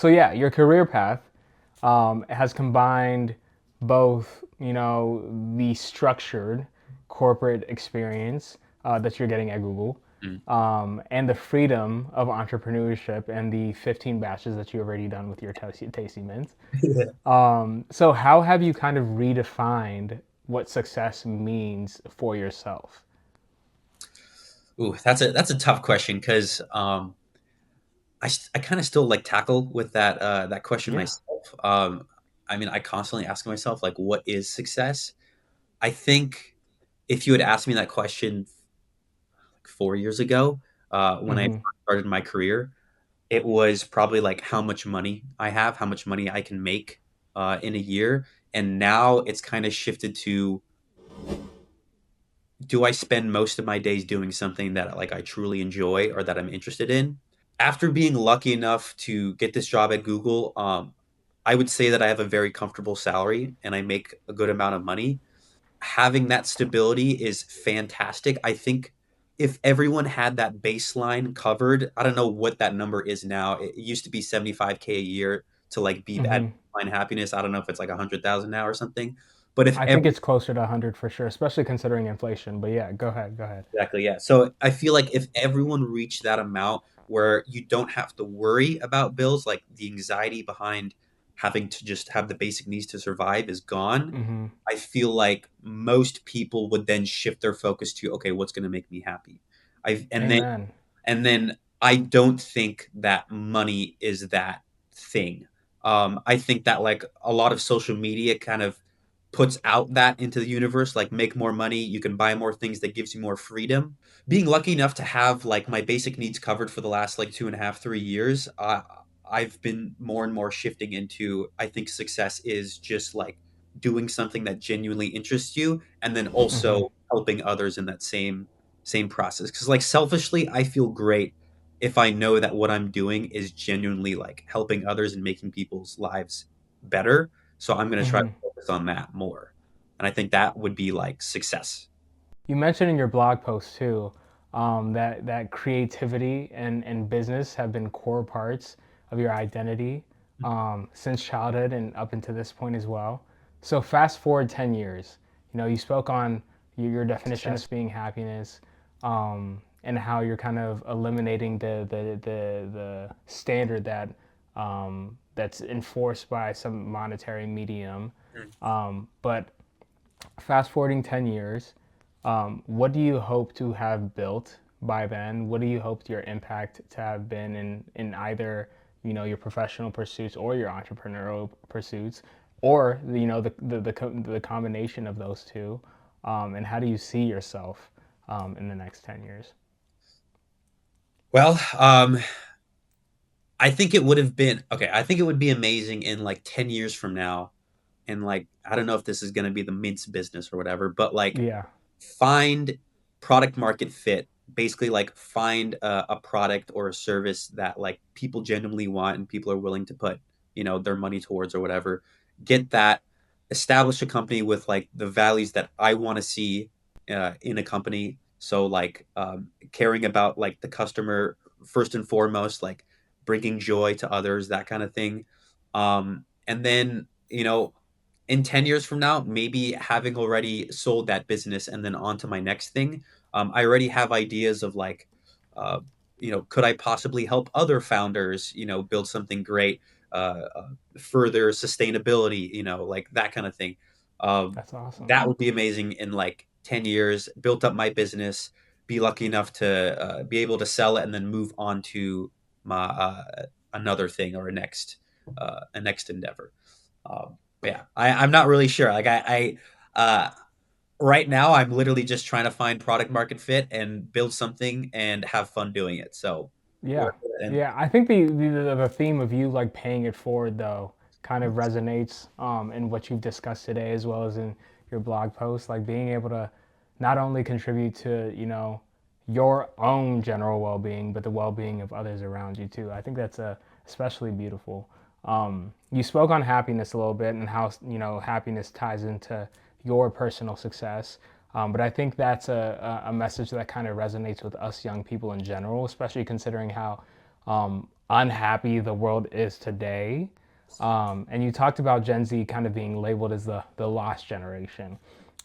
So yeah, your career path has combined both, the structured corporate experience that you're getting at Google, Mm. and the freedom of entrepreneurship and the 15 batches that you've already done with your tasty mints. So how have you kind of redefined what success means for yourself? Ooh, that's a tough question because I kind of still like tackle with that question Yeah. myself. I mean, I constantly ask myself like, what is success? I think if you had asked me that question 4 years ago, when I Mm-hmm. first started my career, it was probably like how much money I have, how much money I can make in a year, and now it's kind of shifted to, do I spend most of my days doing something that like I truly enjoy or that I'm interested in? After being lucky enough to get this job at Google, I would say that I have a very comfortable salary and I make a good amount of money. Having that stability is fantastic. I think if everyone had that baseline covered, I don't know what that number is now. It used to be 75K a year to like be at Mm-hmm. baseline happiness. I don't know if it's like 100,000 now or something. But if I think every it's closer to 100 for sure, especially considering inflation. But yeah, go ahead, go ahead. Exactly, yeah. So I feel like if everyone reached that amount where you don't have to worry about bills, like the anxiety behind having to just have the basic needs to survive is gone, Mm-hmm. I feel like most people would then shift their focus to, okay, what's going to make me happy? I and then Amen. and then I don't think that money is that thing. I think that like a lot of social media kind of puts out that into the universe, like make more money, you can buy more things, that gives you more freedom. Being lucky enough to have like my basic needs covered for the last like 2.5, 3 years, I've been more and more shifting into, I think success is just like doing something that genuinely interests you, and then Mm-hmm. also helping others in that same process. Because like selfishly, I feel great if I know that what I'm doing is genuinely like helping others and making people's lives better. So I'm going to try to Mm-hmm. focus on that more. And I think that would be like success. You mentioned in your blog post too, that creativity and business have been core parts of your identity since childhood and up until this point as well. So fast forward 10 years, you spoke on your definition of being happiness, and how you're kind of eliminating the standard that's enforced by some monetary medium. Mm. But fast forwarding 10 years, what do you hope to have built by then? What do you hope your impact to have been in either, your professional pursuits or your entrepreneurial pursuits, or the combination of those two? And how do you see yourself in the next 10 years? Well, I think it would have been okay. I think it would be amazing in like 10 years from now. And like, I don't know if this is going to be the mints business or whatever, but like, Yeah, find product market fit. Basically, like, find a product or a service that like people genuinely want and people are willing to put, their money towards or whatever. Get that, establish a company with like the values that I want to see in a company. So like, caring about like the customer first and foremost, like bringing joy to others, that kind of thing. And then, in 10 years from now, maybe having already sold that business and then on to my next thing, I already have ideas of like, uh, could I possibly help other founders, build something great, further sustainability, like that kind of thing. Um, that's awesome. that would be amazing in like 10 years, built up my business, be lucky enough to be able to sell it and then move on to my another thing or a next endeavor. Yeah, I'm not really sure. Like right now, I'm literally just trying to find product market fit and build something and have fun doing it. So, Yeah, where and yeah. I think the theme of you like paying it forward though kind of resonates in what you've discussed today as well as in your blog post. Like being able to not only contribute to your own general well-being, but the well-being of others around you too. I think that's especially beautiful. You spoke on happiness a little bit and how happiness ties into your personal success. But I think that's a message that kind of resonates with us young people in general, especially considering how unhappy the world is today. And you talked about Gen Z kind of being labeled as the lost generation,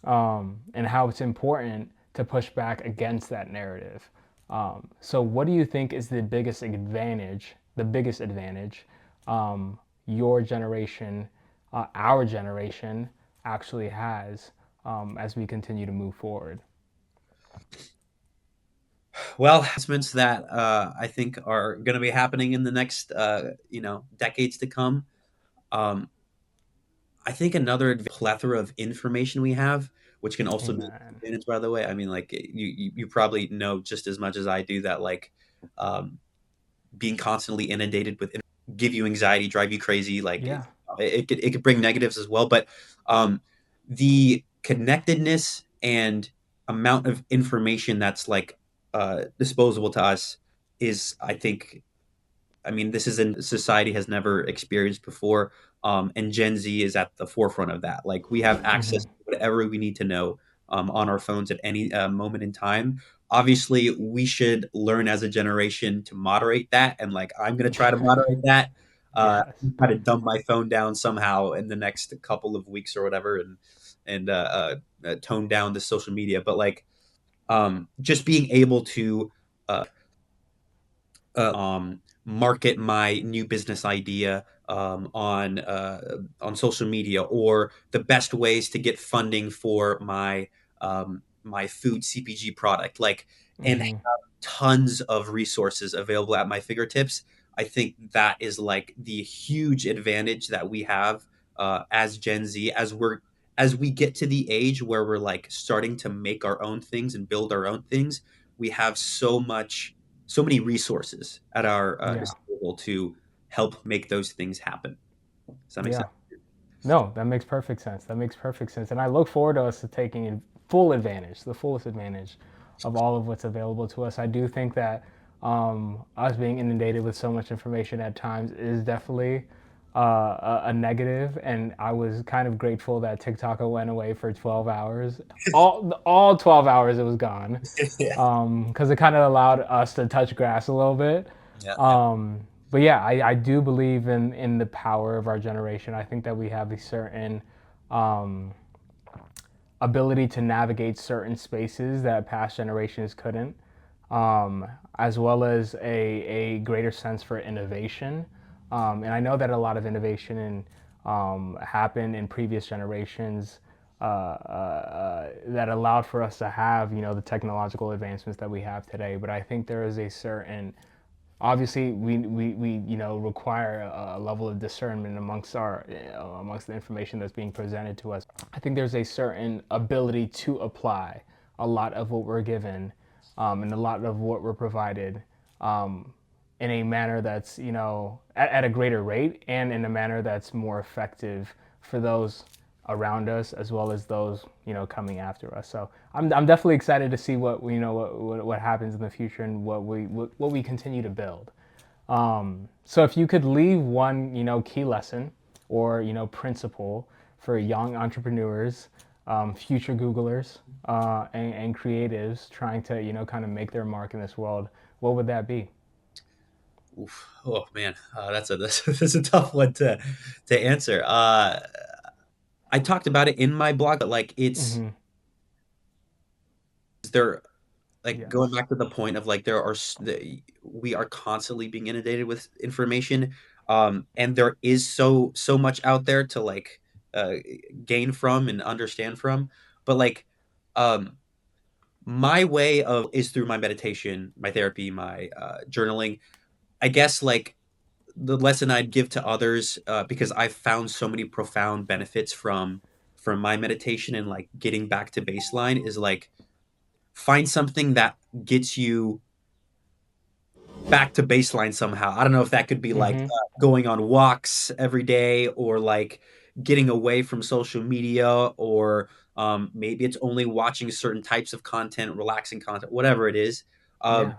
and how it's important to push back against that narrative. So, what do you think is the biggest advantage your generation, our generation, actually has as we continue to move forward? Well, announcements that I think are going to be happening in the next decades to come. Um, I think another plethora of information we have, which can also be an Amen. advantage, by the way. I mean, like you probably know just as much as I do that like um, being constantly inundated with give you anxiety, drive you crazy. Like Yeah. it could bring negatives as well. But um, the connectedness and amount of information that's like disposable to us is, I think, I mean, this is a society has never experienced before. And Gen Z is at the forefront of that. Like we have access Hmm. to whatever we need to know on our phones at any moment in time. Obviously, we should learn as a generation to moderate that. And like, I'm going to try to moderate that. Yes. Try to dumb my phone down somehow in the next couple of weeks or whatever, and tone down the social media. But like, just being able to market my new business idea on social media, or the best ways to get funding for my food CPG product, like, and have Hmm. tons of resources available at my fingertips. I think that is like the huge advantage that we have as Gen Z, as we get to the age where we're like starting to make our own things and build our own things. We have so many resources at our Yeah. disposal to help make those things happen. Does that make Yeah. sense? No, that makes perfect sense. That makes perfect sense. And I look forward to us to taking full advantage, the fullest advantage of all of what's available to us. I do think that us being inundated with so much information at times is definitely a negative. And I was kind of grateful that TikTok went away for 12 hours. All 12 hours it was gone, Yeah. because it kind of allowed us to touch grass a little bit. Yeah. Yeah. But yeah, I do believe in the power of our generation. I think that we have a certain um, ability to navigate certain spaces that past generations couldn't, um, as well as a greater sense for innovation. And I know that a lot of innovation happened in previous generations that allowed for us to have, the technological advancements that we have today. But I think there is a certain, obviously we require a level of discernment amongst the information that's being presented to us. I think there's a certain ability to apply a lot of what we're given, and a lot of what we're provided, in a manner that's, at a greater rate, and in a manner that's more effective for those around us as well as those, coming after us. So I'm definitely excited to see what happens in the future, and what we continue to build. So if you could leave one, key lesson or, principle for young entrepreneurs, future Googlers, and creatives trying to, kind of make their mark in this world, what would that be? Oof. Oh man, that's a tough one to answer. I talked about it in my blog, but like it's Hmm. there. Like going Yes. back to the point of like we are constantly being inundated with information, and there is so much out there to like uh, gain from and understand from, but like um, my way of is through my meditation, my therapy, my journaling. I guess like the lesson I'd give to others, because I've found so many profound benefits from my meditation and like getting back to baseline, is like find something that gets you back to baseline somehow. I don't know if that could be like Hmm. going on walks every day, or like getting away from social media, or maybe it's only watching certain types of content, relaxing content, whatever it is. Um,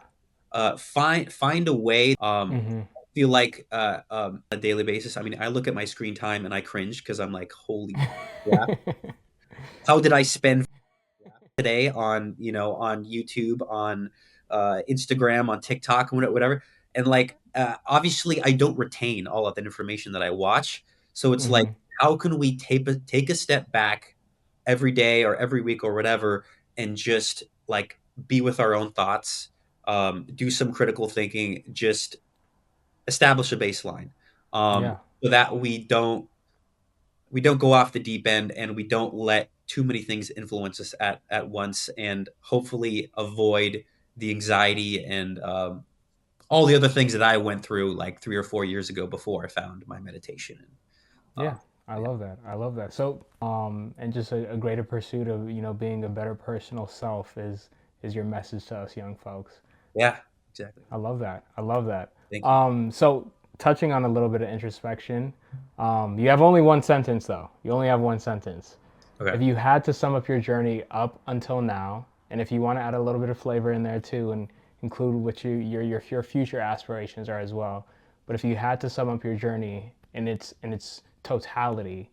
Yeah. find a way. Hmm. Feel like a daily basis. I mean, I look at my screen time and I cringe because I'm like, holy crap, how did I spend today on YouTube, on Instagram, on TikTok, whatever. And like obviously I don't retain all of that information that I watch. So it's like, Hmm. how can we take a step back every day or every week or whatever, and just like be with our own thoughts, do some critical thinking, just establish a baseline, Yeah. so that we don't go off the deep end, and we don't let too many things influence us at once, and hopefully avoid the anxiety and all the other things that I went through like 3 or 4 years ago before I found my meditation. And Yeah, I yeah, love that. I love that. So, and just a greater pursuit of, being a better personal self is your message to us young folks. yeah, exactly. I love that. I love that. Thank you. So touching on a little bit of introspection, you have only one sentence though. You only have one sentence. Okay. If you had to sum up your journey up until now, and if you want to add a little bit of flavor in there too, and include what your future aspirations are as well, but if you had to sum up your journey in its totality,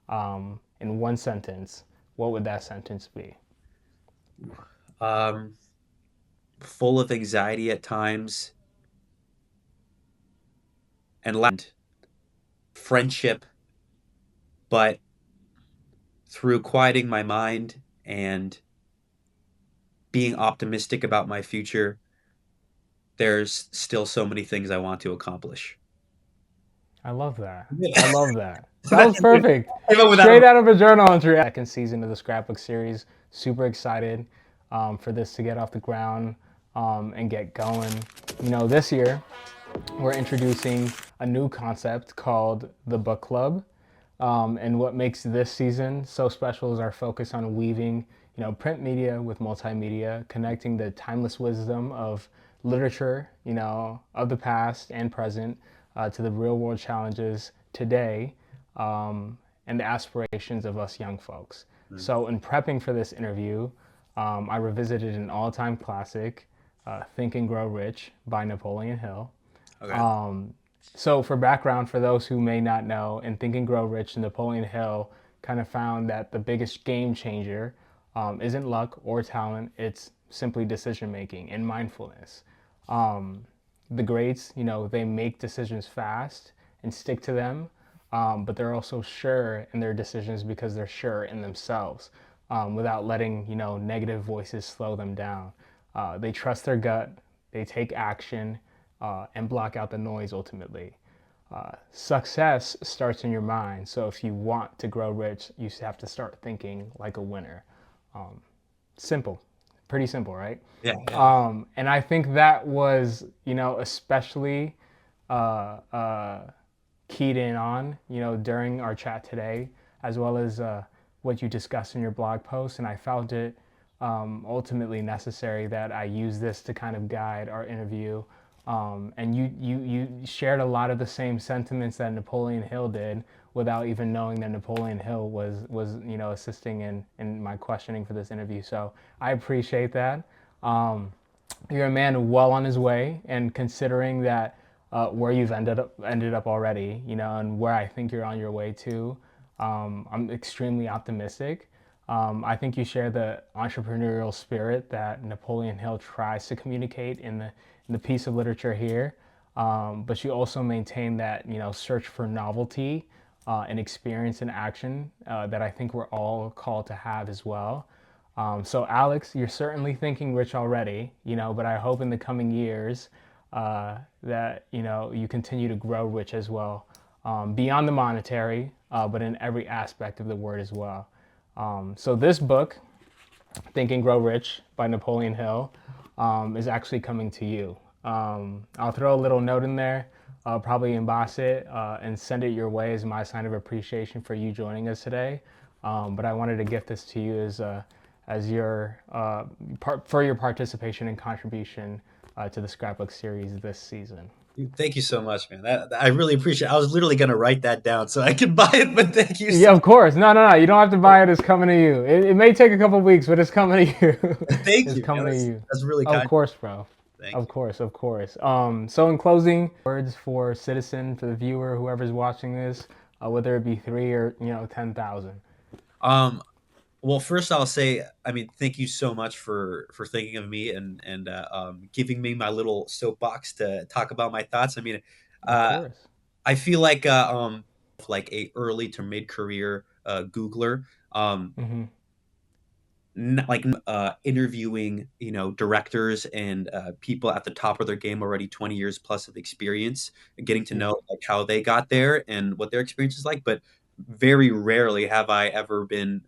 in one sentence, what would that sentence be? Um, Full of anxiety at times, and friendship, but through quieting my mind and being optimistic about my future, there's still so many things I want to accomplish. I love that. I Yeah. love that. That That's was good. perfect. Came up with that Straight one. out of a journal entry. Second season of the Scrapbook series. Super excited for this to get off the ground and get going. This year we're introducing a new concept called the book club. And what makes this season so special is our focus on weaving, print media with multimedia, connecting the timeless wisdom of literature, of the past and present, to the real world challenges today, and the aspirations of us young folks. Mm. So, in prepping for this interview, I revisited an all time classic, Think and Grow Rich by Napoleon Hill. Okay. So, for background, for those who may not know, in Think and Grow Rich, Napoleon Hill kind of found that the biggest game changer isn't luck or talent, it's simply decision making and mindfulness. Um, the greats, they make decisions fast and stick to them, but they're also sure in their decisions because they're sure in themselves without letting, negative voices slow them down. They trust their gut, they take action, and block out the noise ultimately. Success starts in your mind. So if you want to grow rich, you have to start thinking like a winner. Simple, pretty simple, right? Yeah. Yeah. And I think that was, especially uh, uh, keyed in on, during our chat today, as well as what you discussed in your blog post. And I felt it ultimately necessary that I use this to kind of guide our interview. And you shared a lot of the same sentiments that Napoleon Hill did without even knowing that Napoleon Hill was assisting in my questioning for this interview. So I appreciate that. You're a man well on his way, and considering that where you've ended up already, and where I think you're on your way to, I'm extremely optimistic. I think you share the entrepreneurial spirit that Napoleon Hill tries to communicate in the piece of literature here, but you also maintain that search for novelty and experience and action that I think we're all called to have as well. So Alex, you're certainly thinking rich already, but I hope in the coming years that you continue to grow rich as well, beyond the monetary, but in every aspect of the word as well. So this book, Think and Grow Rich by Napoleon Hill, is actually coming to you. I'll throw a little note in there. I'll probably emboss it and send it your way as my sign of appreciation for you joining us today. But I wanted to gift this to you as your for your participation and contribution to the Scrapbook series this season. Thank you so much, man. I really appreciate it. I was literally gonna write that down so I could buy it, but thank you so Yeah, of course. No, no, no. You don't have to buy it. It's coming to you. It may take a couple weeks, but it's coming to you. thank It's you, man. coming to That's you. that's really Of kind. course, bro. Thank Of you. course, of course. So in closing, words for citizen, for the viewer, whoever's watching this, whether it be three or 10,000. Um, Well, first I'll say, I mean, thank you so much for thinking of me and giving me my little soapbox to talk about my thoughts. I mean, Of uh, course. I feel like a early to mid career Googler. Um, Mm-hmm. interviewing directors and people at the top of their game, already 20 years plus of experience, and getting to Yeah. know like how they got there and what their experience is like. But very rarely have I ever been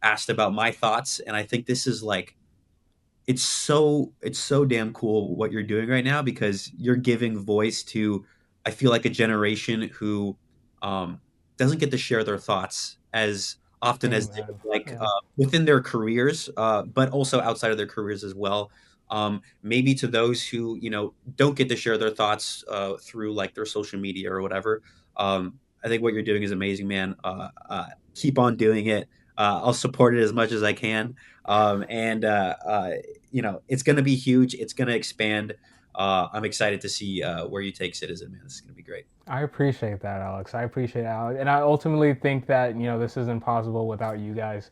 asked about my thoughts, and I think this is like it's so damn cool what you're doing right now, because you're giving voice to, I feel like, a generation who um, doesn't get to share their thoughts as often as they Amen. would like, Yeah. within their careers, but also outside of their careers as well. Maybe to those who don't get to share their thoughts through like their social media or whatever. I think what you're doing is amazing, man. Keep on doing it. I'll support it as much as I can. And it's going to be huge. It's going to expand. I'm excited to see where you take citizen, man. This is going to be great. I appreciate that, Alex. I appreciate it, Alex. And I ultimately think that, this isn't possible without you guys,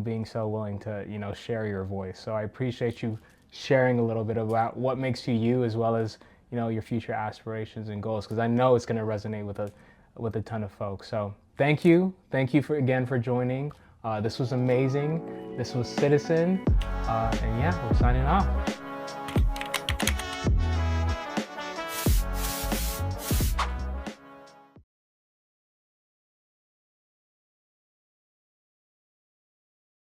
being so willing to, share your voice. So I appreciate you sharing a little bit about what makes you you, as well as, your future aspirations and goals, because I know it's going to resonate with a ton of folks. So thank you. Thank you for joining. This was amazing. This was Citizen. And yeah, we're signing off.